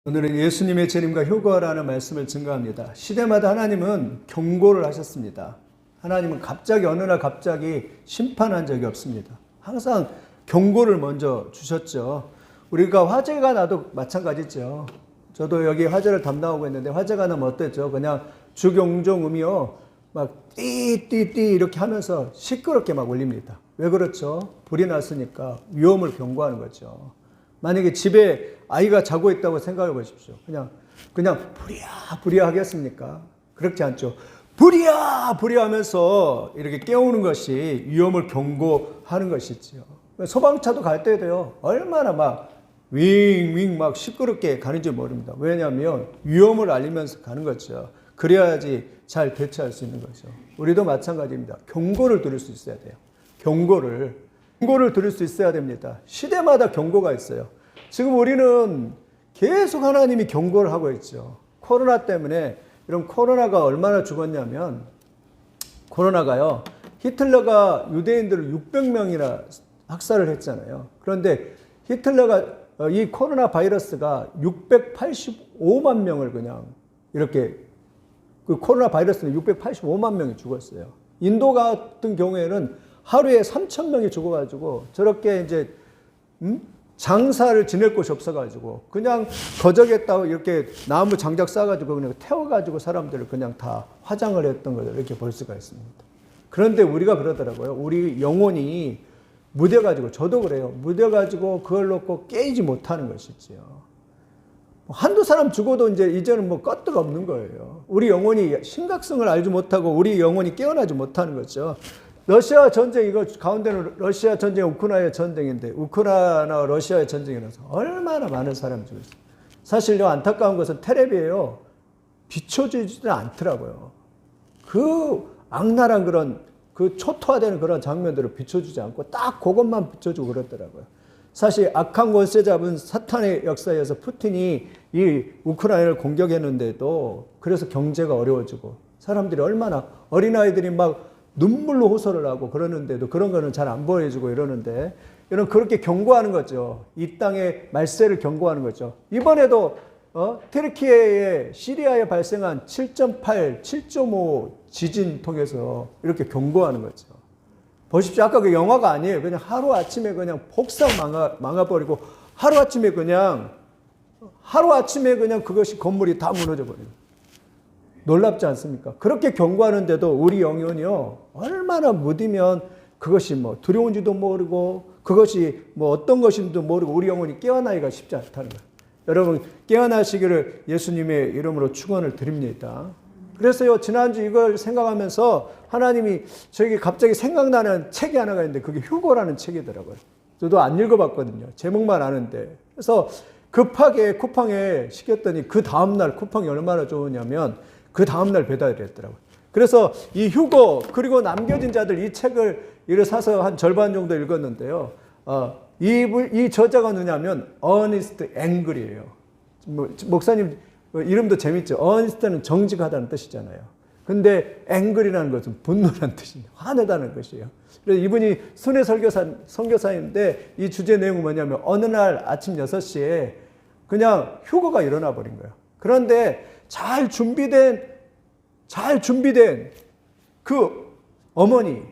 오늘은 예수님의 재림과 효과라는 말씀을 증거합니다. 시대마다 하나님은 경고를 하셨습니다. 하나님은 갑자기 어느 날 갑자기 심판한 적이 없습니다. 항상 경고를 먼저 주셨죠. 우리가 화재가 나도 마찬가지죠. 저도 여기 화재를 담당하고 있는데 화재가 나면 어땠죠? 그냥 주경종음이요. 막 띠띠띠 이렇게 하면서 시끄럽게 막 울립니다. 왜 그렇죠? 불이 났으니까 위험을 경고하는 거죠. 만약에 집에 아이가 자고 있다고 생각해 보십시오. 그냥 부랴 하겠습니까? 그렇지 않죠. 부랴 하면서 이렇게 깨우는 것이 위험을 경고하는 것이지요. 소방차도 갈 때도요. 얼마나 막 윙윙 막 시끄럽게 가는지 모릅니다. 왜냐하면 위험을 알리면서 가는 거죠. 그래야지 잘 대처할 수 있는 거죠. 우리도 마찬가지입니다. 경고를 들을 수 있어야 돼요. 경고를 들을 수 있어야 됩니다. 시대마다 경고가 있어요. 지금 우리는 계속 하나님이 경고를 하고 있죠. 코로나 때문에 이런 코로나가 얼마나 죽었냐면 코로나가요. 히틀러가 유대인들을 600명이나 학살을 했잖아요. 그런데 히틀러가 이 코로나 바이러스가 685만 명을 그냥 이렇게 그 코로나 바이러스는 685만 명이 죽었어요. 인도 같은 경우에는 하루에 3,000명이 죽어가지고 저렇게 이제 장사를 지낼 곳이 없어가지고 그냥 거적했다고 이렇게 나무 장작 싸가지고 그냥 태워가지고 사람들을 그냥 다 화장을 했던 것을 이렇게 볼 수가 있습니다. 그런데 우리가 그러더라고요. 우리 영혼이 무뎌가지고 저도 그래요. 무뎌가지고 그걸 놓고 깨이지 못하는 것이지요. 한두 사람 죽어도 이제는 뭐 껐떡 없는 거예요. 우리 영혼이 심각성을 알지 못하고 우리 영혼이 깨어나지 못하는 거죠. 러시아 전쟁, 이거 가운데는 러시아 전쟁, 우크라이나 전쟁인데, 우크라이나와 러시아의 전쟁이라서 얼마나 많은 사람이 죽었어요. 사실요, 안타까운 것은 텔레비에요. 비춰주지는 않더라고요. 그 악랄한 그런, 그 초토화되는 그런 장면들을 비춰주지 않고 딱 그것만 비춰주고 그러더라고요. 사실 악한 권세 잡은 사탄의 역사에서 푸틴이 이 우크라이나를 공격했는데도 그래서 경제가 어려워지고 사람들이 얼마나 어린아이들이 막 눈물로 호소를 하고 그러는데도 그런 거는 잘 안 보여주고 이러는데 이런 그렇게 경고하는 거죠. 이 땅의 말세를 경고하는 거죠. 이번에도 튀르키예에 시리아에 발생한 7.8, 7.5 지진 통해서 이렇게 경고하는 거죠. 보십시오. 아까 그 영화가 아니에요. 그냥 하루아침에 그냥 폭삭 망아버리고 하루아침에 그냥 그것이 건물이 다 무너져 버려요. 놀랍지 않습니까? 그렇게 경고하는데도 우리 영혼이요. 얼마나 무디면 그것이 뭐 두려운지도 모르고 그것이 뭐 어떤 것인지도 모르고 우리 영혼이 깨어나기가 쉽지 않다는 거예요. 여러분 깨어나시기를 예수님의 이름으로 축원을 드립니다. 그래서요. 지난주 이걸 생각하면서 하나님이 저에게 갑자기 생각나는 책이 하나가 있는데 그게 휴거라는 책이더라고요. 저도 안 읽어봤거든요. 제목만 아는데. 그래서 급하게 쿠팡에 시켰더니 그 다음날 쿠팡이 얼마나 좋으냐면 그 다음날 배달이 됐더라고요. 그래서 이 휴거 그리고 남겨진 자들 이 책을 이를 사서 한 절반 정도 읽었는데요. 이 저자가 누냐면 어니스트 앵글이에요. 목사님 이름도 재밌죠. 어니스트는 정직하다는 뜻이잖아요. 근데 앵글이라는 것은 분노라는 뜻이에요. 화내다는 것이에요. 그래서 이분이 순회 선교사인데 이 주제 내용은 뭐냐면 어느 날 아침 6시에 그냥 휴거가 일어나 버린 거예요. 그런데 잘 준비된 그 어머니,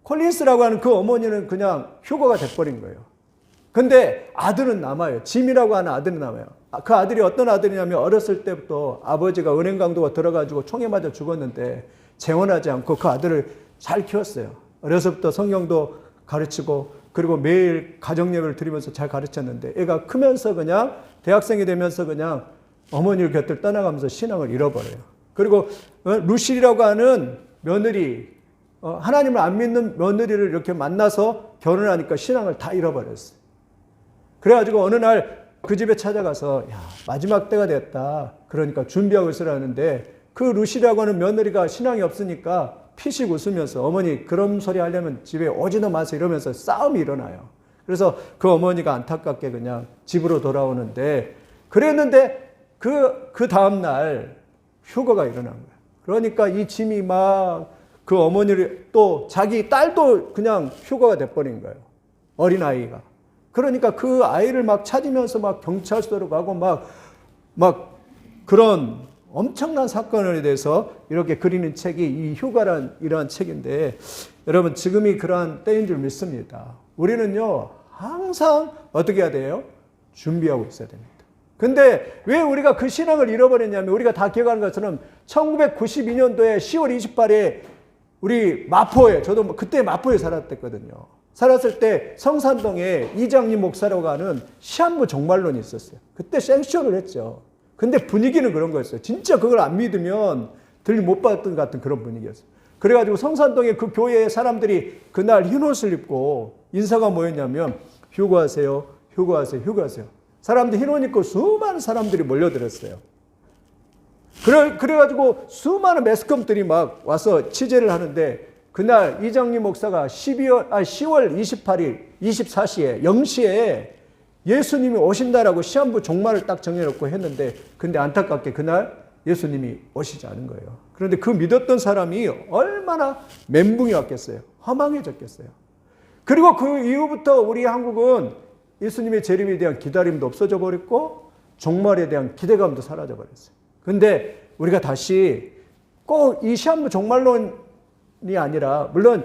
콜린스라고 하는 그 어머니는 그냥 휴거가 돼버린 거예요. 근데 아들은 남아요. 짐이라고 하는 아들은 남아요. 그 아들이 어떤 아들이냐면 어렸을 때부터 아버지가 은행 강도가 들어가지고 총에 맞아 죽었는데 재혼하지 않고 그 아들을 잘 키웠어요. 어려서부터 성경도 가르치고 그리고 매일 가정예배를 드리면서 잘 가르쳤는데 애가 크면서 그냥 대학생이 되면서 그냥 어머니를 곁을 떠나가면서 신앙을 잃어버려요. 그리고 루실이라고 하는 며느리, 하나님을 안 믿는 며느리를 이렇게 만나서 결혼하니까 신앙을 다 잃어버렸어요. 그래가지고 어느 날 그 집에 찾아가서 마지막 때가 됐다. 그러니까 준비하고 있으라는데 그 루실이라고 하는 며느리가 신앙이 없으니까 피식 웃으면서 어머니 그런 소리 하려면 집에 오지도 마세요 이러면서 싸움이 일어나요. 그래서 그 어머니가 안타깝게 그냥 집으로 돌아오는데 그랬는데 그 다음날 휴거가 일어난 거예요. 그러니까 이 짐이 막 그 어머니를 또 자기 딸도 그냥 휴거가 돼버린 거예요. 어린아이가. 그러니까 그 아이를 막 찾으면서 막 경찰서로 가고 막 막 그런 엄청난 사건에 대해서 이렇게 그리는 책이 이 휴가란 이러한 책인데, 여러분 지금이 그러한 때인 줄 믿습니다. 우리는요 항상 어떻게 해야 돼요? 준비하고 있어야 됩니다. 근데 왜 우리가 그 신앙을 잃어버렸냐면, 우리가 다 기억하는 것처럼 1992년도에 10월 28일에 우리 마포에, 저도 그때 마포에 살았댔거든요. 살았을 때 성산동에 이장님 목사라고 하는 시한부 종말론이 있었어요. 그때 생쇼를 했죠. 근데 분위기는 그런 거였어요. 진짜 그걸 안 믿으면 들리 못 받았던 것 같은 그런 분위기였어요. 그래가지고 성산동에 그 교회의 사람들이 그날 흰 옷을 입고 인사가 뭐였냐면 휴거하세요, 휴거하세요, 휴거하세요. 사람들이 흰 옷 입고 수많은 사람들이 몰려들었어요. 그래가지고 수많은 매스컴들이 막 와서 취재를 하는데, 그날 이장님 목사가 10월 28일 24시에 0시에 예수님이 오신다라고 시한부 종말을 딱 정해놓고 했는데, 근데 안타깝게 그날 예수님이 오시지 않은 거예요. 그런데 그 믿었던 사람이 얼마나 멘붕이 왔겠어요. 허망해졌겠어요. 그리고 그 이후부터 우리 한국은 예수님의 재림에 대한 기다림도 없어져 버렸고 종말에 대한 기대감도 사라져 버렸어요. 근데 우리가 다시 꼭 이 시한부 종말론이 아니라, 물론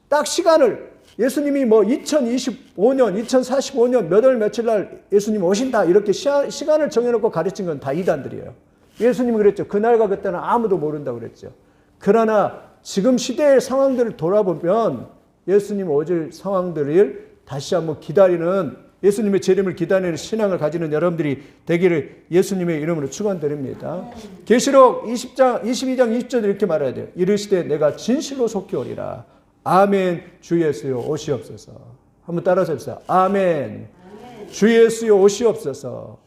딱 시간을, 예수님이 뭐 2025년, 2045년 몇 월 며칠 날 예수님 오신다 이렇게 시간을 정해놓고 가르친 건 다 이단들이에요. 예수님이 그랬죠. 그날과 그때는 아무도 모른다고 그랬죠. 그러나 지금 시대의 상황들을 돌아보면 예수님 오실 상황들을 다시 한번 기다리는, 예수님의 재림을 기다리는 신앙을 가지는 여러분들이 되기를 예수님의 이름으로 축원드립니다. 계시록 22장 20절 이렇게 말해야 돼요. 이르시되 내가 진실로 속히 오리라. 아멘. 주 예수여 오시옵소서. 한번 따라서 해보세요. 아멘. 주 예수여 오시옵소서.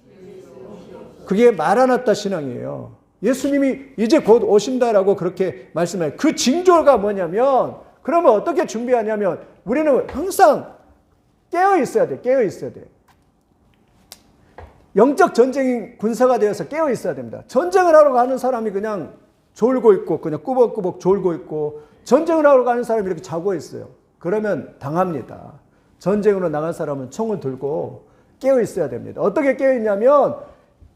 그게 마라나타 신앙이에요. 예수님이 이제 곧 오신다라고 그렇게 말씀해요. 그 징조가 뭐냐면, 그러면 어떻게 준비하냐면, 우리는 항상 깨어 있어야 돼. 깨어 있어야 돼. 영적 전쟁 군사가 되어서 깨어 있어야 됩니다. 전쟁을 하러 가는 사람이 그냥 졸고 있고, 그냥 꾸벅꾸벅 졸고 있고, 전쟁을 하러 가는 사람이 이렇게 자고 있어요. 그러면 당합니다. 전쟁으로 나간 사람은 총을 들고 깨어 있어야 됩니다. 어떻게 깨어 있냐면,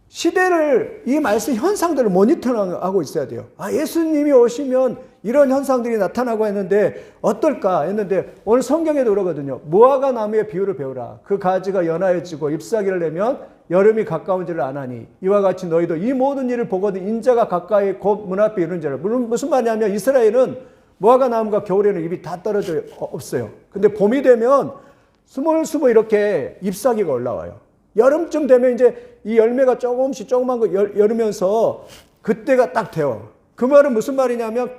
시대를, 이 말씀 현상들을 모니터하고 있어야 돼요. 아, 예수님이 오시면 이런 현상들이 나타나고 했는데 어떨까 했는데, 오늘 성경에도 그러거든요. 무화과 나무의 비유를 배우라. 그 가지가 연하여지고 잎사귀를 내면 여름이 가까운지를 아나니, 이와 같이 너희도 이 모든 일을 보거든 인자가 가까이 곧 문 앞에 이른 자를. 물론 무슨 말이냐면, 이스라엘은 무화과 나무가 겨울에는 잎이 다 떨어져 없어요. 근데 봄이 되면 스물스물 이렇게 잎사귀가 올라와요. 여름쯤 되면 이제 이 열매가 조금씩 조그만 거 열으면서 그때가 딱 돼요. 그 말은 무슨 말이냐면,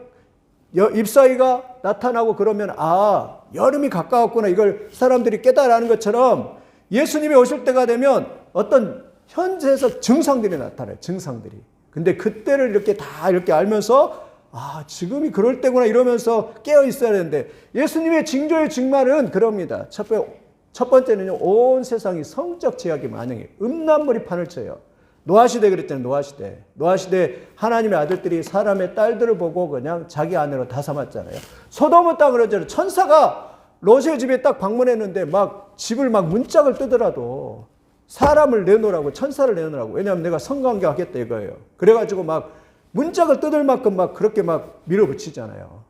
잎사귀가 나타나고 그러면, 아, 여름이 가까웠구나, 이걸 사람들이 깨달아는 것처럼 예수님이 오실 때가 되면 어떤 현재에서 증상들이 나타나요. 증상들이. 근데 그때를 이렇게 다 이렇게 알면서, 아, 지금이 그럴 때구나 이러면서 깨어 있어야 되는데, 예수님의 징조의 증말은 그럽니다. 첫 번째는요, 온 세상이 성적 제약이 만영해요. 음란물이 판을 쳐요. 노아시대 그랬잖아요. 노아시대. 노아시대 하나님의 아들들이 사람의 딸들을 보고 그냥 자기 아내로 다 삼았잖아요. 소돔은 딱 그러잖아요. 천사가 롯의 집에 딱 방문했는데 막 집을 막 문짝을 뜨더라도 사람을 내놓으라고, 천사를 내놓으라고. 왜냐하면 내가 성관계 하겠다 이거예요. 그래가지고 막 문짝을 뜯을 만큼 막 그렇게 막 밀어붙이잖아요.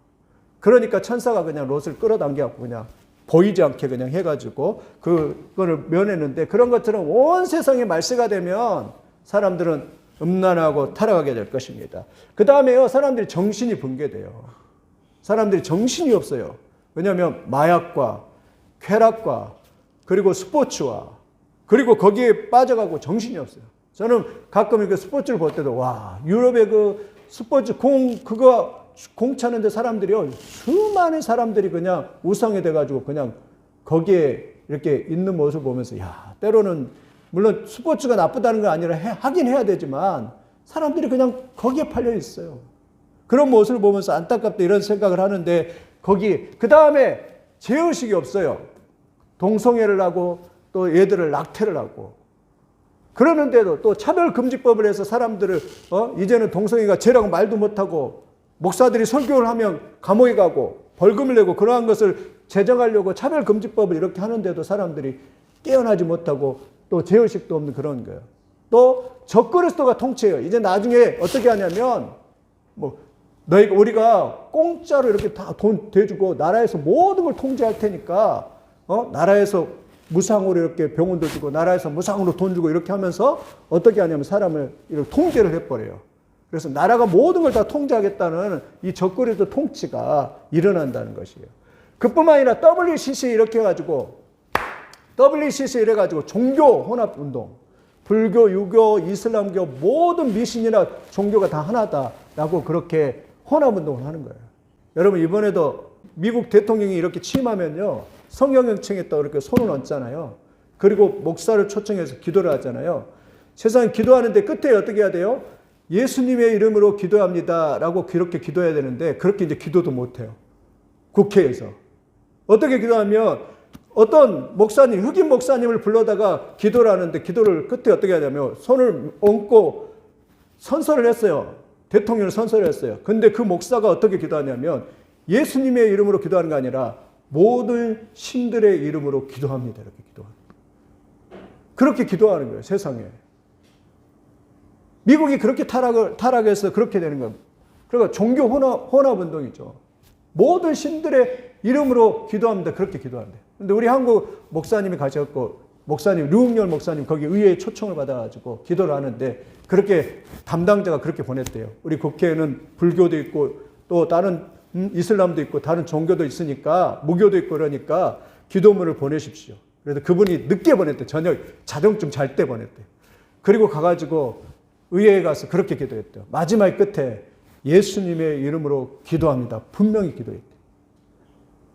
그러니까 천사가 그냥 롯을 끌어당겨갖고 그냥 보이지 않게 그냥 해가지고 그거를 면했는데, 그런 것처럼 온 세상에 말세가 되면 사람들은 음란하고 타락하게 될 것입니다. 그 다음에요, 사람들이 정신이 붕괴돼요. 사람들이 정신이 없어요. 왜냐하면 마약과 쾌락과 그리고 스포츠와 그리고 거기에 빠져가고 정신이 없어요. 저는 가끔 그 스포츠를 볼 때도, 와, 유럽의 그 스포츠 공 차는데 사람들이요, 수많은 사람들이 그냥 우상이 돼가지고 그냥 거기에 이렇게 있는 모습을 보면서, 야, 때로는 물론 스포츠가 나쁘다는 건 아니라 하긴 해야 되지만 사람들이 그냥 거기에 팔려 있어요. 그런 모습을 보면서 안타깝다 이런 생각을 하는데, 거기 그 다음에 죄의식이 없어요. 동성애를 하고 또 얘들을 낙태를 하고 그러는데도 또 차별금지법을 해서 사람들을 이제는 동성애가 죄라고 말도 못하고, 목사들이 설교를 하면 감옥에 가고 벌금을 내고 그러한 것을 제정하려고 차별금지법을 이렇게 하는데도 사람들이 깨어나지 못하고 또 죄의식도 없는 그런 거예요. 또 적그리스도가 통치해요. 이제 나중에 어떻게 하냐면 우리가 공짜로 이렇게 다 돈 대주고 나라에서 모든 걸 통제할 테니까 나라에서 무상으로 이렇게 병원도 주고 나라에서 무상으로 돈 주고 이렇게 하면서 어떻게 하냐면 사람을 이렇게 통제를 해버려요. 그래서 나라가 모든 걸 다 통제하겠다는 이 적그리스도 통치가 일어난다는 것이에요. 그뿐만 아니라 WCC 이렇게 해가지고 종교 혼합 운동, 불교, 유교, 이슬람교 모든 미신이나 종교가 다 하나다라고 그렇게 혼합 운동을 하는 거예요. 여러분 이번에도 미국 대통령이 이렇게 취임하면요 성경을 청했다고 이렇게 손을 얹잖아요. 그리고 목사를 초청해서 기도를 하잖아요. 세상에 기도하는데 끝에 어떻게 해야 돼요? 예수님의 이름으로 기도합니다 라고 그렇게 기도해야 되는데 그렇게 이제 기도도 못해요. 국회에서. 어떻게 기도하면 어떤 목사님, 흑인 목사님을 불러다가 기도를 하는데 기도를 끝에 어떻게 하냐면 손을 얹고 선서를 했어요. 대통령을 선서를 했어요. 근데 그 목사가 어떻게 기도하냐면 예수님의 이름으로 기도하는 게 아니라 모든 신들의 이름으로 기도합니다. 이렇게 기도합니다. 그렇게 기도하는 거예요. 세상에. 미국이 그렇게 타락해서 그렇게 되는 겁니다. 그러니까 종교 혼합 운동이죠. 모든 신들의 이름으로 기도합니다. 그렇게 기도합니다. 근데 우리 한국 목사님이 가셨고 목사님 류흥열 목사님 거기 의회에 초청을 받아가지고 기도를 하는데 그렇게 담당자가 그렇게 보냈대요. 우리 국회에는 불교도 있고 또 다른 이슬람도 있고 다른 종교도 있으니까 무교도 있고 그러니까 기도문을 보내십시오. 그래서 그분이 늦게 보냈대요. 저녁 자정쯤 잘 때 보냈대요. 그리고 가가지고 의회에 가서 그렇게 기도했대요. 마지막 끝에 예수님의 이름으로 기도합니다. 분명히 기도했대요.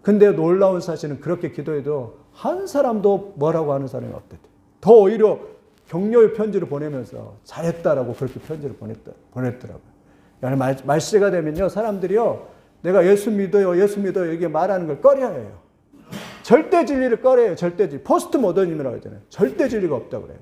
근데 놀라운 사실은 그렇게 기도해도 한 사람도 뭐라고 하는 사람이 없대요. 더 오히려 격려의 편지를 보내면서 잘했다라고 그렇게 편지를 보냈더라고요. 말세가 되면요 사람들이요 내가 예수 믿어요 이게 말하는 걸 꺼려야 해요. 절대 진리를 꺼려요. 절대 진리. 포스트 모더니즘이라고 하잖아요. 절대 진리가 없다고 그래요.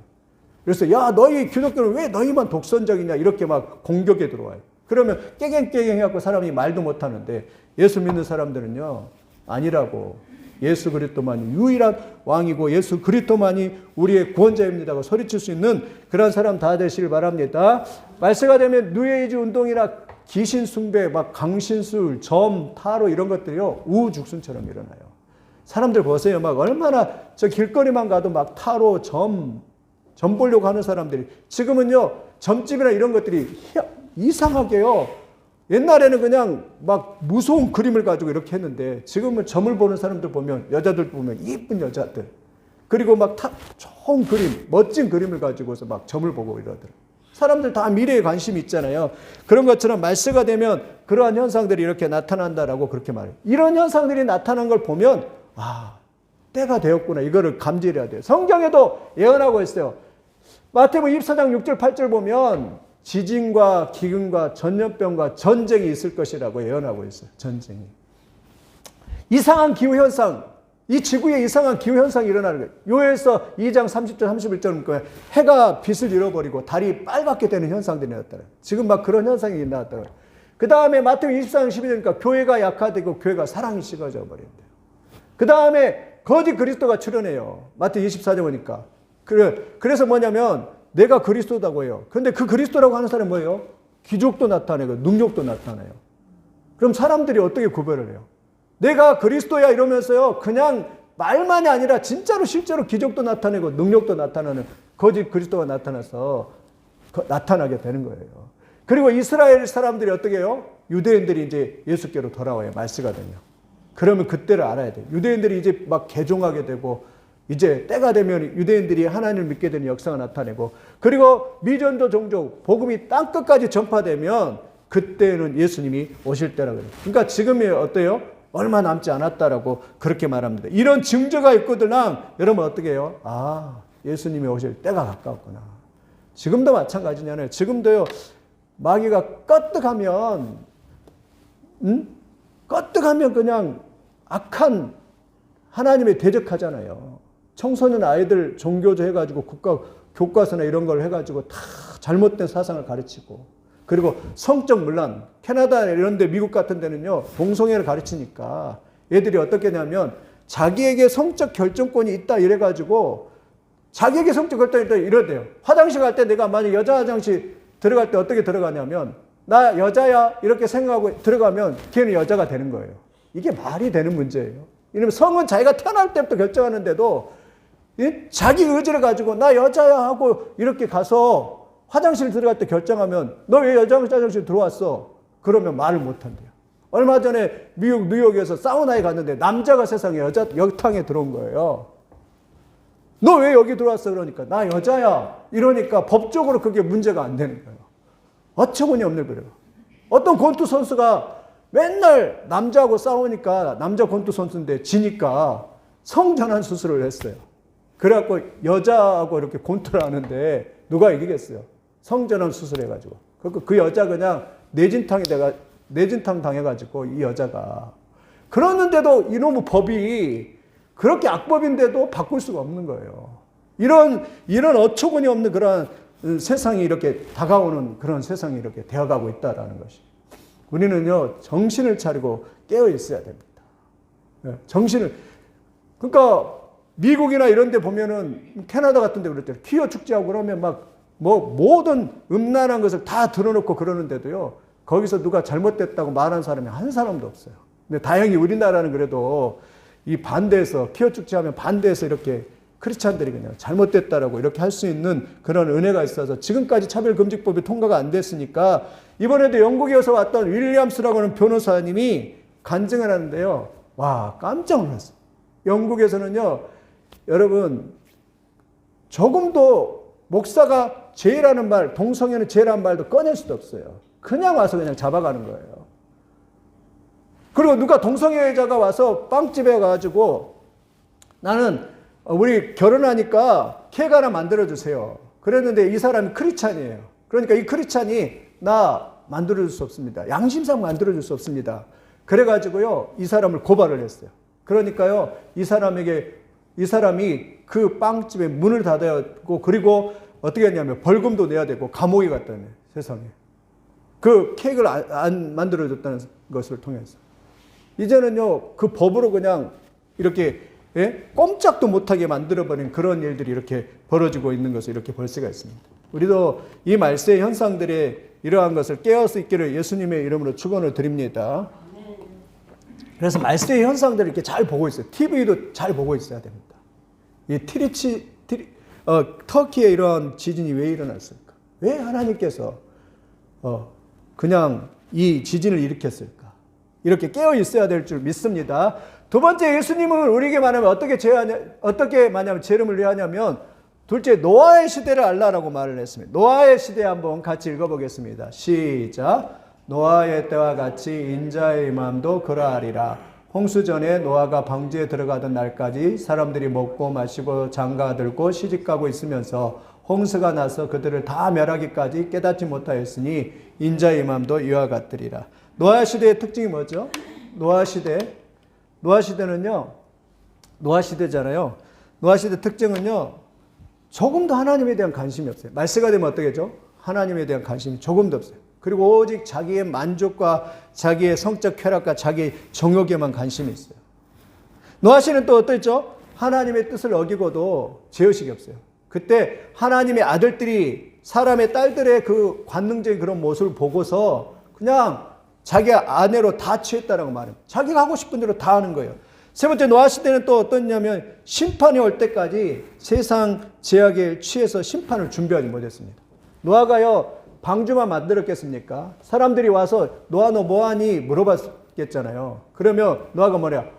그래서 야 너희 기독교는 왜 너희만 독선적이냐 이렇게 막 공격에 들어와요. 그러면 깨갱깨갱 해갖고 사람이 말도 못하는데 예수 믿는 사람들은요 아니라고 예수 그리스도만이 유일한 왕이고 예수 그리스도만이 우리의 구원자입니다고 소리칠 수 있는 그런 사람 다 되시길 바랍니다. 말세가 되면 뉴에이지 운동이나 귀신 숭배, 막 강신술, 점, 타로 이런 것들이요 우후죽순처럼 일어나요. 사람들 보세요. 막 얼마나 저 길거리만 가도 막 타로, 점 보려고 하는 사람들이 지금은요 점집이나 이런 것들이 이상하게요. 옛날에는 그냥 막 무서운 그림을 가지고 이렇게 했는데 지금은 점을 보는 사람들 보면 여자들 보면 이쁜 여자들 그리고 막 좋은 그림, 멋진 그림을 가지고서 막 점을 보고 이러더라고요. 사람들 다 미래에 관심이 있잖아요. 그런 것처럼 말세가 되면 그러한 현상들이 이렇게 나타난다라고 그렇게 말해요. 이런 현상들이 나타난 걸 보면 때가 되었구나. 이거를 감지해야 돼요. 성경에도 예언하고 있어요. 마태복음 24장 6절 8절 보면 지진과 기근과 전염병과 전쟁이 있을 것이라고 예언하고 있어요. 전쟁이. 이상한 기후현상, 이 지구에 이상한 기후현상이 일어나는 거예요. 요엘서 2장 30절 31절 보면 해가 빛을 잃어버리고 달이 빨갛게 되는 현상들이 나왔더라고요. 지금 막 그런 현상이 나왔더라고요. 그 다음에 마태복음 24장 12절이니까 교회가 약화되고 교회가 사랑이 식어져 버린대요. 그 다음에 거짓 그리스도가 출현해요. 마태복음 24장 보니까. 그래서 뭐냐면 내가 그리스도다고 해요. 그런데 그 그리스도라고 하는 사람이 뭐예요? 기적도 나타내고 능력도 나타내요. 그럼 사람들이 어떻게 구별을 해요? 내가 그리스도야 이러면서요. 그냥 말만이 아니라 진짜로 실제로 기적도 나타내고 능력도 나타나는 거짓 그리스도가 나타나서 나타나게 되는 거예요. 그리고 이스라엘 사람들이 어떻게 해요? 유대인들이 이제 예수께로 돌아와요. 말세가 되면. 그러면 그때를 알아야 돼요. 유대인들이 이제 막 개종하게 되고 이제 때가 되면 유대인들이 하나님을 믿게 되는 역사가 나타내고 그리고 미전도 종족 복음이 땅끝까지 전파되면 그때는 예수님이 오실 때라고 해요. 그러니까 지금이 어때요? 얼마 남지 않았다라고 그렇게 말합니다. 이런 증거가 있거든요. 여러분 어떻게 해요? 예수님이 오실 때가 가까웠구나. 지금도 마찬가지잖아요. 지금도요. 마귀가 껐득하면 그냥 악한 하나님에 대적하잖아요. 청소년 아이들 종교조 해가지고 교과서나 이런 걸 해가지고 다 잘못된 사상을 가르치고 그리고 성적 문란, 캐나다 이런 데 미국 같은 데는요 동성애를 가르치니까 애들이 어떻게 하냐면 자기에게 성적 결정권이 있다 이래가지고 자기에게 성적 결단이 또 이러대요. 화장실 갈 때 내가 만약 여자 화장실 들어갈 때 어떻게 들어가냐면 나 여자야 이렇게 생각하고 들어가면 걔는 여자가 되는 거예요. 이게 말이 되는 문제예요. 이러면 성은 자기가 태어날 때부터 결정하는데도 자기 의지를 가지고 나 여자야 하고 이렇게 가서 화장실 들어갈 때 결정하면 너 왜 여자 화장실 들어왔어? 그러면 말을 못한대요. 얼마 전에 미국 뉴욕에서 사우나에 갔는데 남자가 세상에 여자 역탕에 들어온 거예요. 너 왜 여기 들어왔어? 그러니까 나 여자야. 이러니까 법적으로 그게 문제가 안 되는 거예요. 어처구니 없는 거예요. 어떤 권투 선수가 맨날 남자하고 싸우니까 남자 권투 선수인데 지니까 성전환 수술을 했어요. 그래갖고 여자하고 이렇게 권투를 하는데 누가 이기겠어요? 성전환 수술해가지고. 그 여자 그냥 내진탕 당해가지고 이 여자가. 그러는데도 이놈의 법이 그렇게 악법인데도 바꿀 수가 없는 거예요. 이런 어처구니 없는 그런 세상이 이렇게 다가오는 그런 세상이 이렇게 되어가고 있다라는 것이. 우리는요, 정신을 차리고 깨어 있어야 됩니다. 그러니까 미국이나 이런 데 보면은 캐나다 같은 데 그랬대요. 퀴어 축제하고 그러면 막 모든 음란한 것을 다 드러놓고 그러는데도요, 거기서 누가 잘못됐다고 말한 사람이 한 사람도 없어요. 근데 다행히 우리나라는 그래도 이 반대해서, 퀴어 축제하면 반대해서 이렇게 크리스찬들이 그냥 잘못됐다라고 이렇게 할 수 있는 그런 은혜가 있어서 지금까지 차별금지법이 통과가 안 됐으니까 이번에도 영국에서 왔던 윌리엄스라고 하는 변호사님이 간증을 하는데요. 와, 깜짝 놀랐어요. 영국에서는요, 여러분, 조금도 목사가 죄라는 말, 동성애는 죄라는 말도 꺼낼 수도 없어요. 그냥 와서 그냥 잡아가는 거예요. 그리고 누가 동성애자가 와서 빵집에 가가지고 나는 우리 결혼하니까 케이크 하나 만들어주세요. 그랬는데 이 사람이 크리스찬이에요. 그러니까 이 크리스찬이 나 만들어줄 수 없습니다. 양심상 만들어줄 수 없습니다. 그래가지고요, 이 사람을 고발을 했어요. 그러니까요, 이 사람이 그 빵집에 문을 닫아야 되고, 그리고 어떻게 했냐면 벌금도 내야 되고 감옥에 갔다네, 세상에. 그 케이크를 안 만들어줬다는 것을 통해서. 이제는요, 그 법으로 그냥 이렇게 꼼짝도 못하게 만들어버린 그런 일들이 이렇게 벌어지고 있는 것을 이렇게 볼 수가 있습니다. 우리도 이 말세의 현상들에 이러한 것을 깨어 수 있기를 예수님의 이름으로 축원을 드립니다. 그래서 말세의 현상들을 이렇게 잘 보고 있어요. TV도 잘 보고 있어야 됩니다. 이 터키에 이런 지진이 왜 일어났을까? 왜 하나님께서 그냥 이 지진을 일으켰을까? 이렇게 깨어 있어야 될 줄 믿습니다. 두 번째, 예수님은 우리에게 말하면 어떻게 말하냐면 재림을 왜 하냐면, 둘째, 노아의 시대를 알라라고 말을 했습니다. 노아의 시대 한번 같이 읽어보겠습니다. 시작. 노아의 때와 같이 인자의 임함도 그러하리라. 홍수 전에 노아가 방주에 들어가던 날까지 사람들이 먹고 마시고 장가들고 시집가고 있으면서 홍수가 나서 그들을 다 멸하기까지 깨닫지 못하였으니 인자의 임함도 이와 같으리라. 노아 시대의 특징이 뭐죠? 노아 시대는요, 노아 시대잖아요. 노아 시대 특징은요, 조금도 하나님에 대한 관심이 없어요. 말세가 되면 어떻게 되죠? 하나님에 대한 관심이 조금도 없어요. 그리고 오직 자기의 만족과 자기의 성적 쾌락과 자기의 정욕에만 관심이 있어요. 노아 시대는 또 어떠했죠? 하나님의 뜻을 어기고도 죄의식이 없어요. 그때 하나님의 아들들이 사람의 딸들의 그 관능적인 그런 모습을 보고서 그냥 자기 아내로 다 취했다라고 말합니다. 자기가 하고 싶은 대로 다 하는 거예요. 세 번째, 노아 시대는 또 어떠냐면 심판이 올 때까지 세상 제약에 취해서 심판을 준비하지 못했습니다. 노아가요, 방주만 만들었겠습니까? 사람들이 와서 노아 너 뭐하니? 물어봤겠잖아요. 그러면 노아가 뭐래요?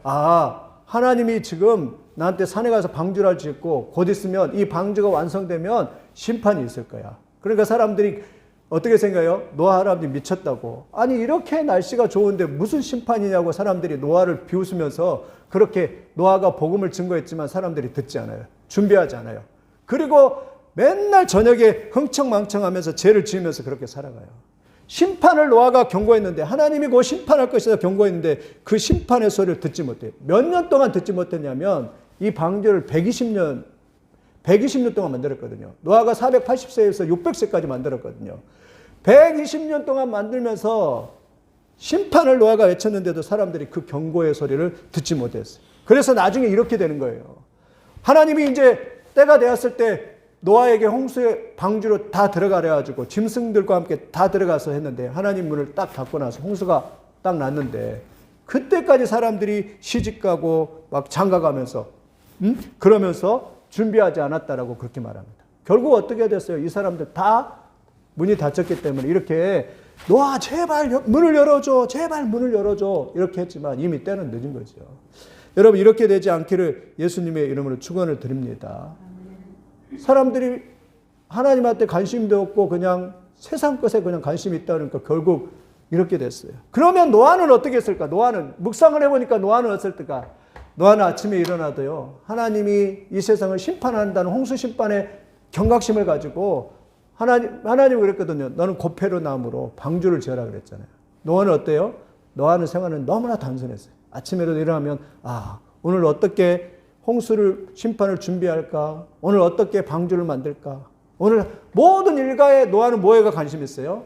하나님이 지금 나한테 산에 가서 방주를 짓고 곧 있으면 이 방주가 완성되면 심판이 있을 거야. 그러니까 사람들이 어떻게 생각해요? 노아 할아버지 미쳤다고. 아니 이렇게 날씨가 좋은데 무슨 심판이냐고 사람들이 노아를 비웃으면서 그렇게 노아가 복음을 증거했지만 사람들이 듣지 않아요. 준비하지 않아요. 그리고 맨날 저녁에 흥청망청하면서 죄를 지으면서 그렇게 살아가요. 심판을 노아가 경고했는데 하나님이 곧 심판할 것이다 경고했는데 그 심판의 소리를 듣지 못해요. 몇 년 동안 듣지 못했냐면 이 방주를 120년 동안 만들었거든요. 노아가 480세에서 600세까지 만들었거든요. 120년 동안 만들면서 심판을 노아가 외쳤는데도 사람들이 그 경고의 소리를 듣지 못했어요. 그래서 나중에 이렇게 되는 거예요. 하나님이 이제 때가 되었을 때 노아에게 홍수의 방주로 다 들어가려 가지고 짐승들과 함께 다 들어가서 했는데 하나님 문을 딱 닫고 나서 홍수가 딱 났는데 그때까지 사람들이 시집가고 막 장가가면서 그러면서 준비하지 않았다라고 그렇게 말합니다. 결국 어떻게 됐어요? 이 사람들 다 문이 닫혔기 때문에 이렇게 노아 제발 문을 열어줘, 제발 문을 열어줘 이렇게 했지만 이미 때는 늦은 거죠. 여러분 이렇게 되지 않기를 예수님의 이름으로 축원을 드립니다. 사람들이 하나님한테 관심도 없고 그냥 세상 것에 그냥 관심이 있다 그러니까 결국 이렇게 됐어요. 그러면 노아는 어떻게 했을까? 노아는 묵상을 해보니까 노아는 어땠을까? 노아는 아침에 일어나도요. 하나님이 이 세상을 심판한다는 홍수 심판의 경각심을 가지고 하나님이 그랬거든요. 너는 고페로 나무로 방주를 지어라 그랬잖아요. 노아는 어때요? 노아는 생활은 너무나 단순했어요. 아침에도 일어나면 오늘 어떻게 홍수를 심판을 준비할까? 오늘 어떻게 방주를 만들까? 오늘 모든 일가에 노아는 뭐에가 관심이 있어요?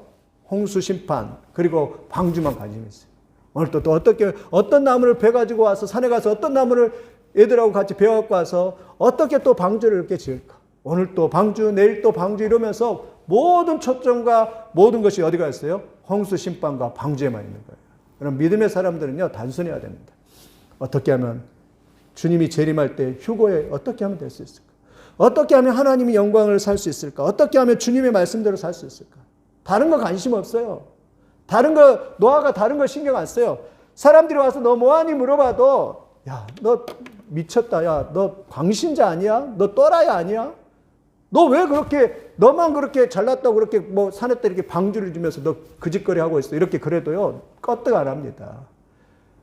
홍수 심판 그리고 방주만 관심이 있어요. 오늘 또 어떻게 어떤 나무를 베 가지고 와서 산에 가서 어떤 나무를 애들하고 같이 베어 갖고 와서 어떻게 또 방주를 이렇게 지을까? 오늘 또 방주, 내일 또 방주 이러면서 모든 초점과 모든 것이 어디가 있어요? 홍수 심판과 방주에만 있는 거예요. 그럼 믿음의 사람들은요 단순해야 됩니다. 어떻게 하면 주님이 재림할 때 휴거에 어떻게 하면 될 수 있을까? 어떻게 하면 하나님의 영광을 살 수 있을까? 어떻게 하면 주님의 말씀대로 살 수 있을까? 다른 거 관심 없어요. 노아가 다른 거 신경 안 써요. 사람들이 와서 너 뭐하니 물어봐도 야, 너 미쳤다. 야, 너 광신자 아니야? 너 또라이 아니야? 너 왜 그렇게 너만 그렇게 잘났다고 그렇게 뭐 산에 때 이렇게 방주를 주면서 너 그 짓거리 하고 있어. 이렇게 그래도요. 껐떡 안 합니다.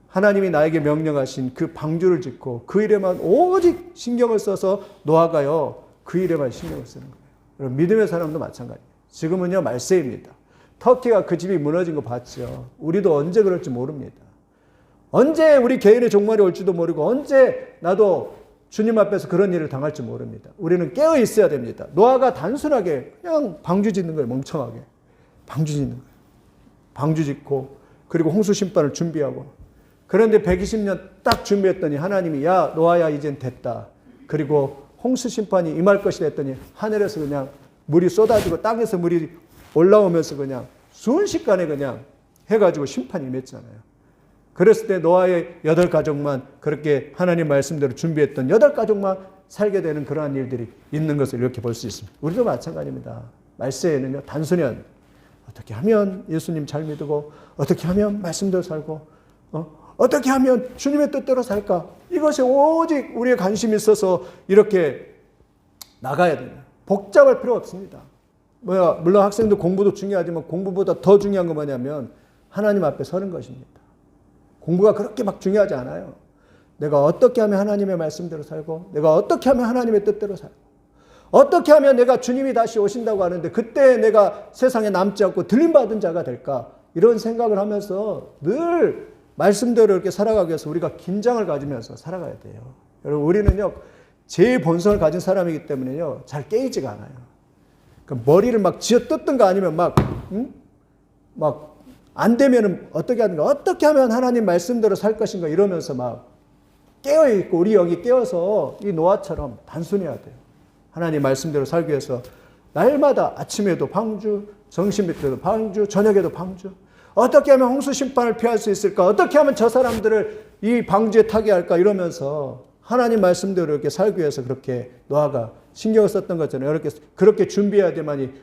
하나님이 나에게 명령하신 그 방주를 짓고 그 일에만 오직 신경을 써서 노아가요. 그 일에만 신경을 쓰는 거예요. 여러분 믿음의 사람도 마찬가지예요. 지금은요 말세입니다. 터키가 그 집이 무너진 거 봤죠. 우리도 언제 그럴지 모릅니다. 언제 우리 개인의 종말이 올지도 모르고 언제 나도 주님 앞에서 그런 일을 당할지 모릅니다. 우리는 깨어 있어야 됩니다. 노아가 단순하게 그냥 방주 짓는 거예요. 멍청하게. 방주 짓는 거예요. 방주 짓고 그리고 홍수 심판을 준비하고 그런데 120년 딱 준비했더니 하나님이 야 노아야 이젠 됐다. 그리고 홍수 심판이 임할 것이 됐더니 하늘에서 그냥 물이 쏟아지고 땅에서 물이 올라오면서 그냥 순식간에 그냥 해가지고 심판이 임했잖아요. 그랬을 때 노아의 8가족만 그렇게 하나님 말씀대로 준비했던 8가족만 살게 되는 그러한 일들이 있는 것을 이렇게 볼 수 있습니다. 우리도 마찬가지입니다. 말세에는요 단순히 어떻게 하면 예수님 잘 믿고 어떻게 하면 말씀대로 살고 어떻게 하면 주님의 뜻대로 살까? 이것이 오직 우리의 관심이 있어서 이렇게 나가야 됩니다. 복잡할 필요 없습니다. 물론 학생도 공부도 중요하지만 공부보다 더 중요한 건 뭐냐면 하나님 앞에 서는 것입니다. 공부가 그렇게 막 중요하지 않아요. 내가 어떻게 하면 하나님의 말씀대로 살고 내가 어떻게 하면 하나님의 뜻대로 살고 어떻게 하면 내가 주님이 다시 오신다고 하는데 그때 내가 세상에 남지 않고 들림받은 자가 될까? 이런 생각을 하면서 늘 말씀대로 이렇게 살아가기 위해서 우리가 긴장을 가지면서 살아가야 돼요. 여러분 우리는요 제 본성을 가진 사람이기 때문에요 잘 깨이지가 않아요. 그러니까 머리를 막 쥐어 뜯든가 아니면 막 안 되면은 어떻게 하는가 어떻게 하면 하나님 말씀대로 살 것인가 이러면서 막 깨어있고 우리 영이 깨어서 이 노아처럼 단순해야 돼요. 하나님 말씀대로 살기 위해서 날마다 아침에도 방주, 점심 때도 방주, 저녁에도 방주. 어떻게 하면 홍수 심판을 피할 수 있을까? 어떻게 하면 저 사람들을 이 방주에 타게 할까? 이러면서 하나님 말씀대로 이렇게 살기 위해서 그렇게 노아가 신경을 썼던 것처럼 그렇게 준비해야 되만이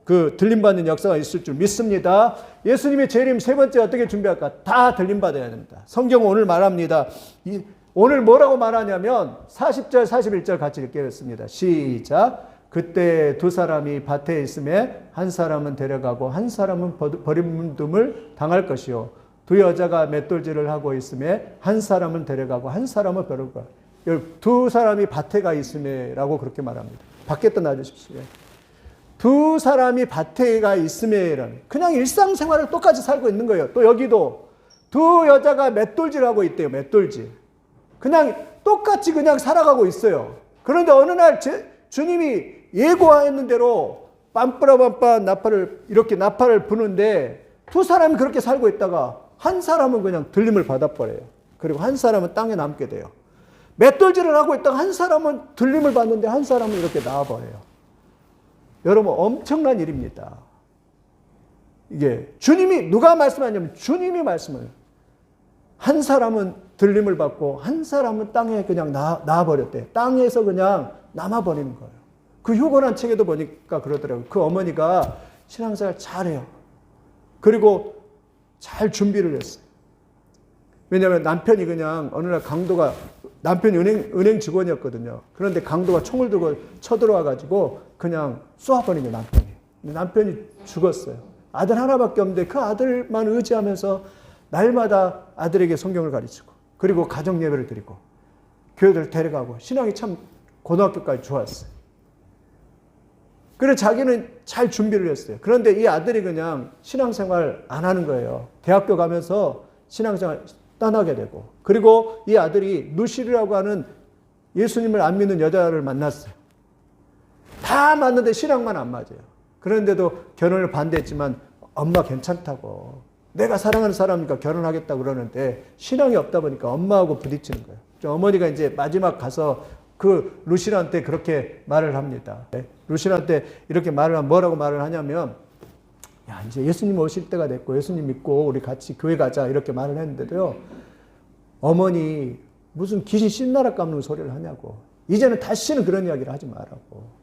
그 들림받는 역사가 있을 줄 믿습니다. 예수님의 재림 세 번째 어떻게 준비할까? 다 들림받아야 됩니다. 성경은 오늘 말합니다. 오늘 뭐라고 말하냐면 40절 41절 같이 읽겠습니다. 시작. 그때 두 사람이 밭에 있음에 한 사람은 데려가고 한 사람은 버림둠을 당할 것이요 두 여자가 맷돌질을 하고 있음에 한 사람은 데려가고 한 사람은 버려가. 두 사람이 밭에 가 있음에 라고 그렇게 말합니다. 밖에 떠나주십시오. 두 사람이 밭에 가 있음에 그냥 일상생활을 똑같이 살고 있는 거예요. 또 여기도 두 여자가 맷돌질하고 있대요. 맷돌질. 그냥 똑같이 그냥 살아가고 있어요. 그런데 어느 날 주님이 예고하였는 대로 빰빠라빰빠 나팔을 부는데 두 사람이 그렇게 살고 있다가 한 사람은 그냥 들림을 받아버려요. 그리고 한 사람은 땅에 남게 돼요. 맷돌질을 하고 있다가 한 사람은 들림을 받는데 한 사람은 이렇게 나와버려요. 여러분, 엄청난 일입니다. 이게 주님이, 누가 말씀하냐면 주님이 말씀을, 한 사람은 들림을 받고 한 사람은 땅에 그냥 나와버렸대. 땅에서 그냥 남아버리는 거예요. 그 휴거란 책에도 보니까 그러더라고요. 그 어머니가 신앙생활 잘해요. 그리고 잘 준비를 했어요. 왜냐하면 남편이 그냥 어느 날 강도가, 남편이 은행 직원이었거든요. 그런데 강도가 총을 들고 쳐들어와가지고 그냥 쏘아버린 거예요, 남편이. 근데 남편이 죽었어요. 아들 하나밖에 없는데 그 아들만 의지하면서 날마다 아들에게 성경을 가르치고, 그리고 가정 예배를 드리고, 교회를 데려가고, 신앙이 참 고등학교까지 좋았어요. 그래서 자기는 잘 준비를 했어요. 그런데 이 아들이 그냥 신앙생활 안 하는 거예요. 대학교 가면서 신앙생활 떠나게 되고, 그리고 이 아들이 누실이라고 하는 예수님을 안 믿는 여자를 만났어요. 다 맞는데 신앙만 안 맞아요. 그런데도 결혼을 반대했지만 엄마 괜찮다고, 내가 사랑하는 사람이니까 결혼하겠다고 그러는데 신앙이 없다 보니까 엄마하고 부딪히는 거예요. 어머니가 이제 마지막 가서 그 루시한테 그렇게 말을 합니다. 루시한테 이렇게 말을 하면 뭐라고 말을 하냐면, 야, 이제 예수님 오실 때가 됐고 예수님 믿고 우리 같이 교회 가자, 이렇게 말을 했는데도요, 어머니 무슨 귀신 신나라 깎는 소리를 하냐고, 이제는 다시는 그런 이야기를 하지 말라고,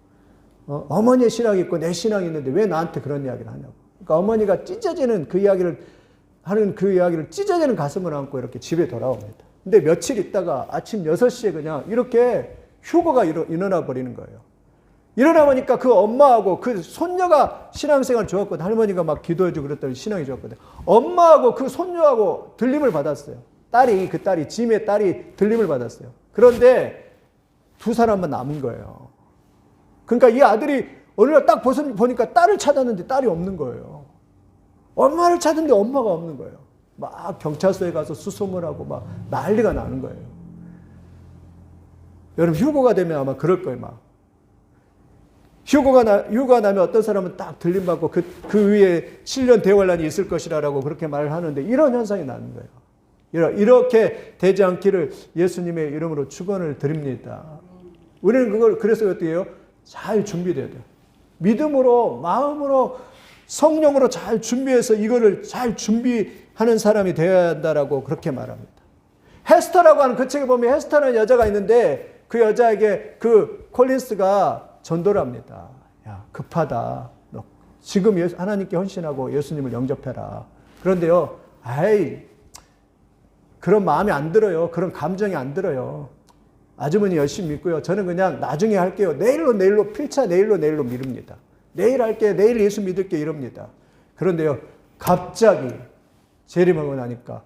어머니의 신앙이 있고 내 신앙이 있는데 왜 나한테 그런 이야기를 하냐고. 그러니까 어머니가 찢어지는 그 이야기를 하는, 그 이야기를 찢어지는 가슴을 안고 이렇게 집에 돌아옵니다. 근데 며칠 있다가 아침 6시에 그냥 이렇게 휴거가 일어나 버리는 거예요. 일어나 보니까 그 엄마하고 그 손녀가 신앙생활 좋았거든. 할머니가 막 기도해주고 그랬더니 신앙이 좋았거든. 엄마하고 그 손녀하고 들림을 받았어요. 그 딸이, 짐의 딸이 들림을 받았어요. 그런데 두 사람만 남은 거예요. 그러니까 이 아들이 어느 날 딱 보니까 딸을 찾았는데 딸이 없는 거예요. 엄마를 찾는데 엄마가 없는 거예요. 막 경찰서에 가서 수소문 하고 막 난리가 나는 거예요. 여러분, 휴거가 되면 아마 그럴 거예요, 막. 휴거가 나면 어떤 사람은 딱 들림받고 그 위에 7년 대환란이 있을 것이라고 그렇게 말을 하는데 이런 현상이 나는 거예요. 이렇게 되지 않기를 예수님의 이름으로 축원을 드립니다. 우리는 그걸 그래서 어떻게 해요? 잘 준비돼야 돼요. 믿음으로, 마음으로, 성령으로 잘 준비해서 이거를 잘 준비하는 사람이 되어야 한다라고 그렇게 말합니다. 헤스터라고 하는 그 책에 보면 헤스터라는 여자가 있는데 그 여자에게 그 콜린스가 전도를 합니다. 야, 급하다. 너 지금 하나님께 헌신하고 예수님을 영접해라. 그런데요, 그런 마음이 안 들어요. 그런 감정이 안 들어요. 아주머니 열심히 믿고요. 저는 그냥 나중에 할게요. 내일로 필차 내일로 미룹니다. 내일 할게, 내일 예수 믿을게 이럽니다. 그런데요, 갑자기 재림하고 나니까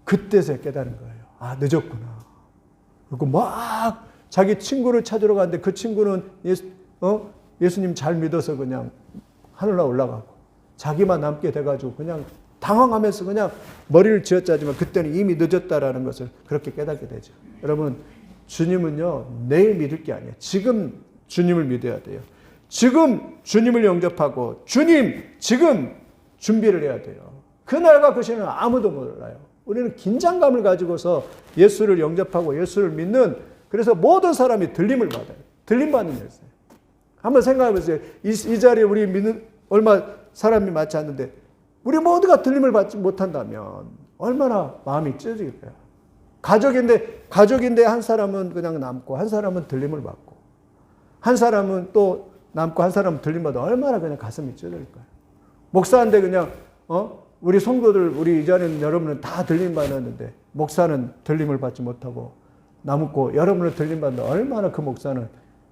그때서야 깨달은 거예요. 아, 늦었구나. 그리고 막 자기 친구를 찾으러 갔는데 그 친구는 예수님 잘 믿어서 그냥 하늘로 올라가고 자기만 남게 돼가지고 그냥 당황하면서 그냥 머리를 쥐어짜지만 그때는 이미 늦었다라는 것을 그렇게 깨닫게 되죠. 여러분, 주님은요, 내일 믿을 게 아니에요. 지금 주님을 믿어야 돼요. 지금 주님을 영접하고 지금 준비를 해야 돼요. 그날과 그 시간은 아무도 몰라요. 우리는 긴장감을 가지고서 예수를 영접하고 예수를 믿는, 그래서 모든 사람이 들림을 받아요. 들림받는 일이에요. 한번 생각해 보세요. 이 자리에 우리 믿는 얼마 사람이 많지 않는데 우리 모두가 들림을 받지 못한다면 얼마나 마음이 찢어질까요? 가족인데 한 사람은 그냥 남고 한 사람은 들림을 받고 한 사람은 또 남고 한 사람은 들림 받아 얼마나 그냥 가슴이 찢어질까요? 목사인데 그냥 우리 성도들, 우리 이 자리에 있는 여러분은 다 들림 받았는데 목사는 들림을 받지 못하고 남고 여러분은 들림 받는다. 얼마나 그 목사는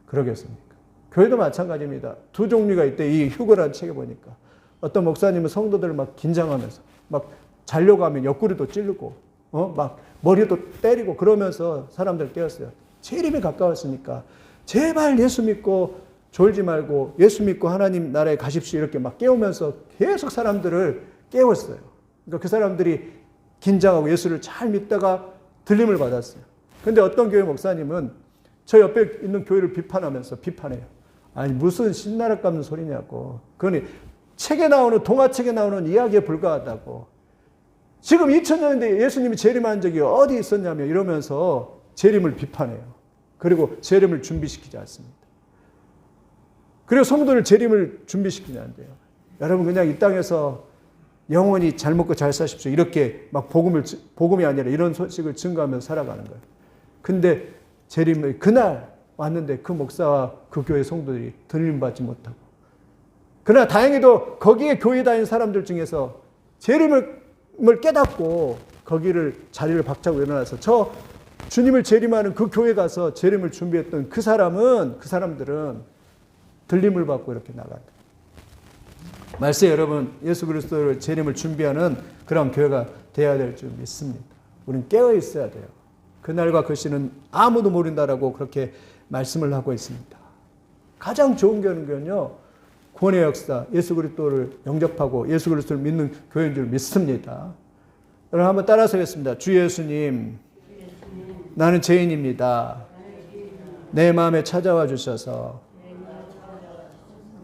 그러겠습니까? 교회도 마찬가지입니다. 두 종류가 있대. 이 휴거라는 책에 보니까 어떤 목사님은 성도들을 막 긴장하면서 막 자려고 하면 옆구리도 찌르고 막 머리도 때리고 그러면서 사람들 깨웠어요. 재림이 가까웠으니까 제발 예수 믿고 졸지 말고 예수 믿고 하나님 나라에 가십시오 이렇게 막 깨우면서 계속 사람들을 깨웠어요. 그러니까 그 사람들이 긴장하고 예수를 잘 믿다가 들림을 받았어요. 근데 어떤 교회 목사님은 저 옆에 있는 교회를 비판해요. 아니 무슨 신나라 깎는 소리냐고. 그러니 동화책에 나오는 이야기에 불과하다고. 지금 2000년대 예수님이 재림한 적이 어디 있었냐며 이러면서 재림을 비판해요. 그리고 재림을 준비시키지 않습니다. 그리고 성도를 재림을 준비시키면 안 돼요. 여러분 그냥 이 땅에서 영원히 잘 먹고 잘 사십시오. 이렇게 막 복음이 아니라 이런 소식을 증거하면서 살아가는 거예요. 근데 재림의 그날 왔는데 그 목사와 그 교회 성도들이 들림받지 못하고, 그러나 다행히도 거기에 교회 다니는 사람들 중에서 재림을 깨닫고 거기를 자리를 박차고 일어나서 저 주님을 재림하는 그 교회 가서 재림을 준비했던 그 사람들은 들림을 받고 이렇게 나간다. 말세 여러분, 예수 그리스도를 재림을 준비하는 그런 교회가 되어야 될 줄 믿습니다. 우리는 깨어 있어야 돼요. 그날과 그 시는 아무도 모른다라고 그렇게 말씀을 하고 있습니다. 가장 좋은 교회는요, 구원의 역사, 예수 그리스도를 영접하고 예수 그리스도를 믿는 교회인 줄 믿습니다. 여러분 한번 따라서 하겠습니다. 주 예수님, 나는 죄인입니다. 내 마음에 찾아와 주셔서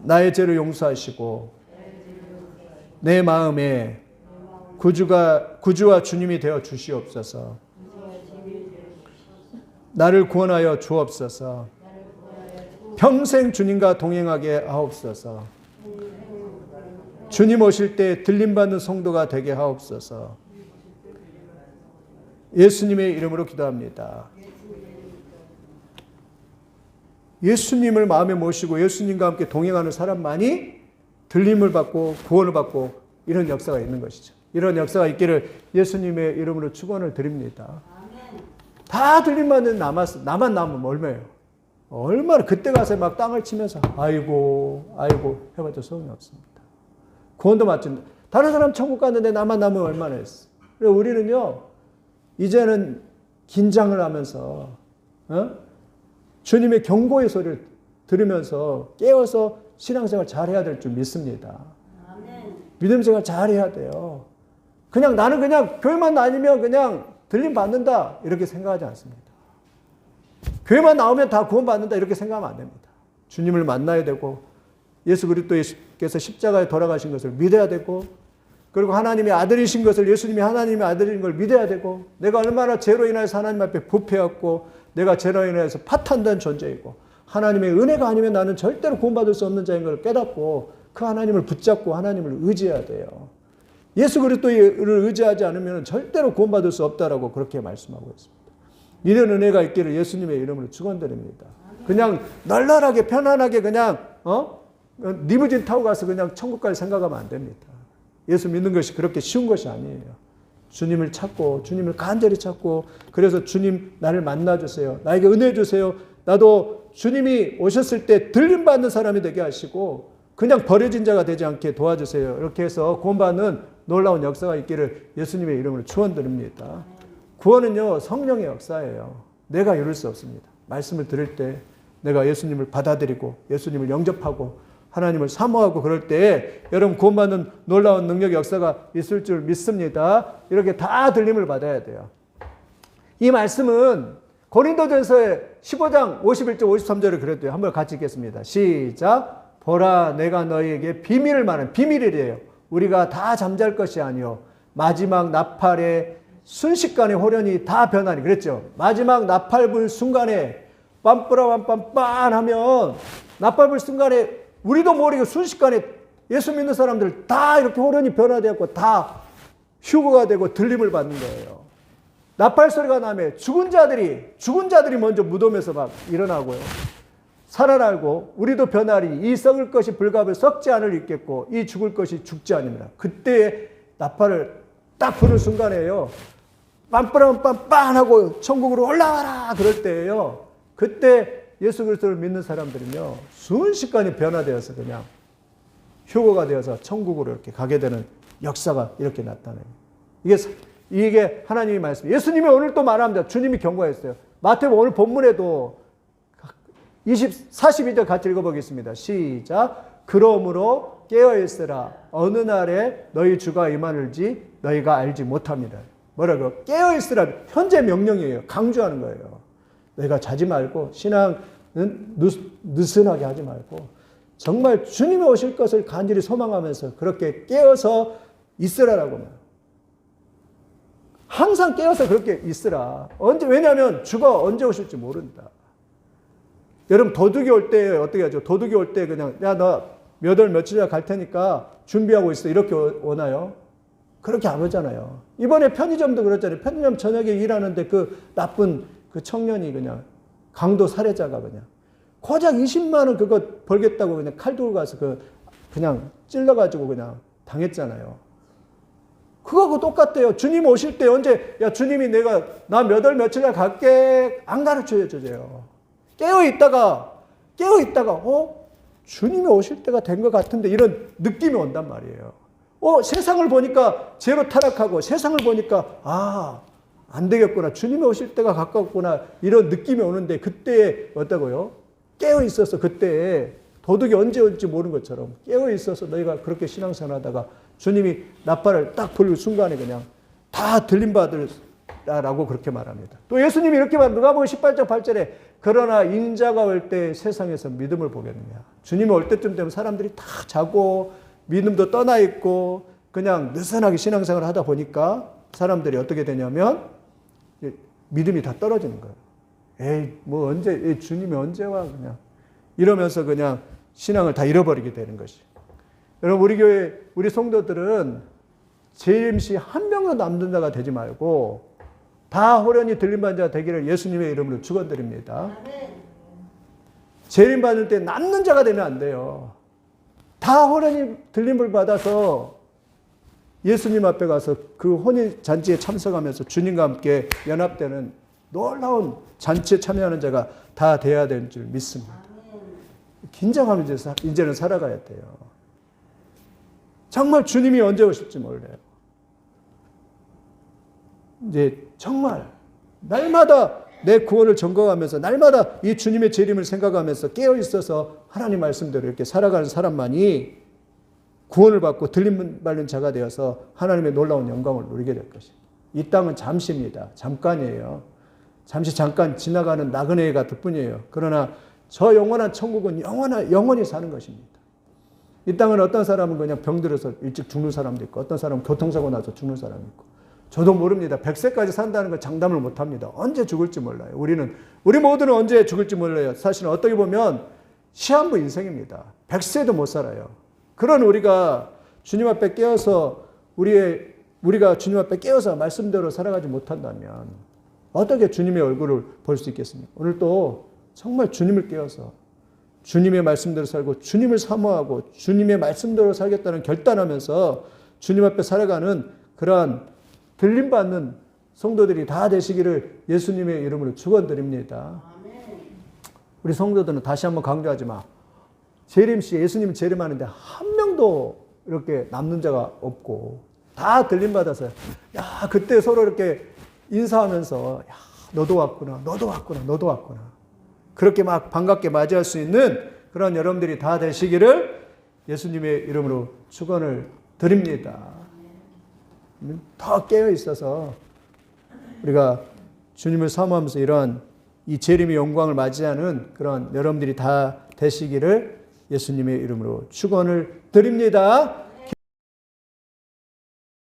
나의 죄를 용서하시고 내 마음에 구주와 주님이 되어 주시옵소서. 나를 구원하여 주옵소서. 평생 주님과 동행하게 하옵소서. 주님 오실 때 들림받는 성도가 되게 하옵소서. 예수님의 이름으로 기도합니다. 예수님을 마음에 모시고 예수님과 함께 동행하는 사람만이 들림을 받고 구원을 받고 이런 역사가 있는 것이죠. 이런 역사가 있기를 예수님의 이름으로 축원을 드립니다. 다 들림받는 나만 남으면 얼마예요? 얼마나 그때 가서 막 땅을 치면서 아이고 해봐도 소용이 없습니다. 구원도 맞지. 다른 사람 천국 갔는데 나만 남으면 얼마나 했어. 그래서 우리는요, 이제는 긴장을 하면서 주님의 경고의 소리를 들으면서 깨어서 신앙생활 잘해야 될 줄 믿습니다. 믿음 생활 잘해야 돼요. 나는 그냥 교회만 다니면 그냥 들림 받는다 이렇게 생각하지 않습니다. 교회만 나오면 다 구원 받는다 이렇게 생각하면 안 됩니다. 주님을 만나야 되고 예수 그리스도께서 십자가에 돌아가신 것을 믿어야 되고, 그리고 하나님의 아들이신 것을, 예수님이 하나님의 아들인 걸 믿어야 되고, 내가 얼마나 죄로 인하여서 하나님 앞에 부패했고 내가 죄로 인하여서 파탄된 존재이고 하나님의 은혜가 아니면 나는 절대로 구원받을 수 없는 자인 걸 깨닫고 그 하나님을 붙잡고 하나님을 의지해야 돼요. 예수 그리스도를 의지하지 않으면 절대로 구원받을 수 없다라고 그렇게 말씀하고 있습니다. 이런 은혜가 있기를 예수님의 이름으로 축원드립니다. 그냥 널널하게 편안하게 그냥 리무진 타고 가서 그냥 천국까지 생각하면 안 됩니다. 예수 믿는 것이 그렇게 쉬운 것이 아니에요. 주님을 찾고 주님을 간절히 찾고, 그래서 주님 나를 만나주세요. 나에게 은혜 주세요. 나도 주님이 오셨을 때 들림받는 사람이 되게 하시고 그냥 버려진 자가 되지 않게 도와주세요. 이렇게 해서 구원받는 놀라운 역사가 있기를 예수님의 이름으로 축원드립니다. 구원은요, 성령의 역사예요. 내가 이룰 수 없습니다. 말씀을 들을 때 내가 예수님을 받아들이고 예수님을 영접하고 하나님을 사모하고 그럴 때 여러분 구원받는 놀라운 능력의 역사가 있을 줄 믿습니다. 이렇게 다 들림을 받아야 돼요. 이 말씀은 고린도전서의 15장 51절 53절을 그랬대요. 한번 같이 읽겠습니다. 시작. 보라, 내가 너희에게 비밀을 말하는, 비밀이래요. 우리가 다 잠잘 것이 아니요 마지막 나팔의 순식간에 호련히 다 변하니, 그랬죠. 마지막 나팔 불 순간에 빰뿌라빰빰빰 하면 나팔 불 순간에 우리도 모르게 순식간에 예수 믿는 사람들 다 이렇게 호련히 변화되었고 다 휴거가 되고 들림을 받는 거예요. 나팔 소리가 나면 죽은 자들이 먼저 무덤에서 막 일어나고요. 살아나고 우리도 변하리. 이 썩을 것이 불갑을 썩지 않을 있겠고 이 죽을 것이 죽지 않습니다. 그때 나팔을 딱 부는 순간에요. 빰빠람빰빰 하고 천국으로 올라와라 그럴 때예요. 그때 예수 그리스도를 믿는 사람들은요, 순식간에 변화되어서 그냥 휴거가 되어서 천국으로 이렇게 가게 되는 역사가 이렇게 나타나요. 이게 하나님의 말씀. 예수님이 오늘 또 말합니다. 주님이 경고했어요. 마태복음 오늘 본문에도 42절 같이 읽어보겠습니다. 시작. 그러므로 깨어있으라. 어느 날에 너희 주가 임하는지 너희가 알지 못합니다. 뭐라고? 깨어있으라. 현재 명령이에요. 강조하는 거예요. 너희가 자지 말고 신앙은 느슨하게 하지 말고 정말 주님이 오실 것을 간절히 소망하면서 그렇게 깨어서 있으라라고 말해요. 항상 깨어서 그렇게 있으라. 왜냐하면 주가 언제 오실지 모른다. 여러분, 도둑이 올 때 어떻게 하죠? 도둑이 올 때 그냥, 야, 너 몇 월 며칠이나 갈 테니까 준비하고 있어. 이렇게 오나요? 그렇게 안 오잖아요. 이번에 편의점도 그랬잖아요. 편의점 저녁에 일하는데 그 나쁜 그 청년이 그냥 강도 살해자가 그냥 고작 20만 원 그거 벌겠다고 그냥 칼 들고 가서 그냥 찔러가지고 그냥 당했잖아요. 그거하고 똑같대요. 주님 오실 때 언제, 야, 주님이 나 몇 월 며칠날 갈게. 안 가르쳐 줘요. 깨어있다가, 주님이 오실 때가 된 것 같은데 이런 느낌이 온단 말이에요. 세상을 보니까 죄로 타락하고 세상을 보니까, 안 되겠구나. 주님이 오실 때가 가까웠구나. 이런 느낌이 오는데 그때에 어떠고요? 깨어있어서 그때에 도둑이 언제 올지 모르는 것처럼 깨어있어서 너희가 그렇게 신앙생활 하다가 주님이 나팔을 딱 불 순간에 그냥 다 들림받으라고 그렇게 말합니다. 또 예수님이 이렇게 말합니다. 누가복음 18장 8절에 그러나 인자가 올 때 세상에서 믿음을 보겠느냐. 주님이 올 때쯤 되면 사람들이 다 자고 믿음도 떠나 있고 그냥 느슨하게 신앙생활을 하다 보니까 사람들이 어떻게 되냐면 믿음이 다 떨어지는 거예요. 주님이 언제 와 그냥 이러면서 그냥 신앙을 다 잃어버리게 되는 것이. 여러분, 우리 교회 우리 성도들은 재림시 한 명도 남는 자가 되지 말고 다 호련히 들림받는 자가 되기를 예수님의 이름으로 축원드립니다. 재림받을 때 남는 자가 되면 안 돼요. 다 호련히 들림을 받아서 예수님 앞에 가서 그 혼인잔치에 참석하면서 주님과 함께 연합되는 놀라운 잔치에 참여하는 자가 다 돼야 되는 줄 믿습니다. 긴장하면서 이제는 살아가야 돼요. 정말 주님이 언제 오실지 몰라요. 이제 정말 날마다 내 구원을 점검하면서 날마다 이 주님의 재림을 생각하면서 깨어있어서 하나님 말씀대로 이렇게 살아가는 사람만이 구원을 받고 들림받는 자가 되어서 하나님의 놀라운 영광을 누리게 될 것입니다. 이 땅은 잠시입니다. 잠깐이에요. 잠깐 지나가는 나그네 같을 뿐이에요. 그러나 저 영원한 천국은 영원히 사는 것입니다. 이 땅은 어떤 사람은 그냥 병들어서 일찍 죽는 사람도 있고 어떤 사람은 교통사고 나서 죽는 사람이 있고 저도 모릅니다. 100세까지 산다는 건 장담을 못합니다. 언제 죽을지 몰라요. 우리 모두는 언제 죽을지 몰라요. 사실은 어떻게 보면 시한부 인생입니다. 100세도 못 살아요. 그런 우리가 주님 앞에 깨어서 우리가 주님 앞에 깨어서 말씀대로 살아가지 못한다면 어떻게 주님의 얼굴을 볼 수 있겠습니까? 오늘 또 정말 주님을 깨어서 주님의 말씀대로 살고 주님을 사모하고 주님의 말씀대로 살겠다는 결단하면서 주님 앞에 살아가는 그러한 들림받는 성도들이 다 되시기를 예수님의 이름으로 축원드립니다. 우리 성도들은 다시 한번 강조하지만 재림시 예수님 재림하는데 한 명도 이렇게 남는 자가 없고 다 들림받아서 그때 서로 이렇게 인사하면서 너도 왔구나 그렇게 막 반갑게 맞이할 수 있는 그런 여러분들이 다 되시기를 예수님의 이름으로 축원을 드립니다. 더 깨어 있어서 우리가 주님을 사모하면서 이러한 이 재림의 영광을 맞이하는 그런 여러분들이 다 되시기를 예수님의 이름으로 축원을 드립니다.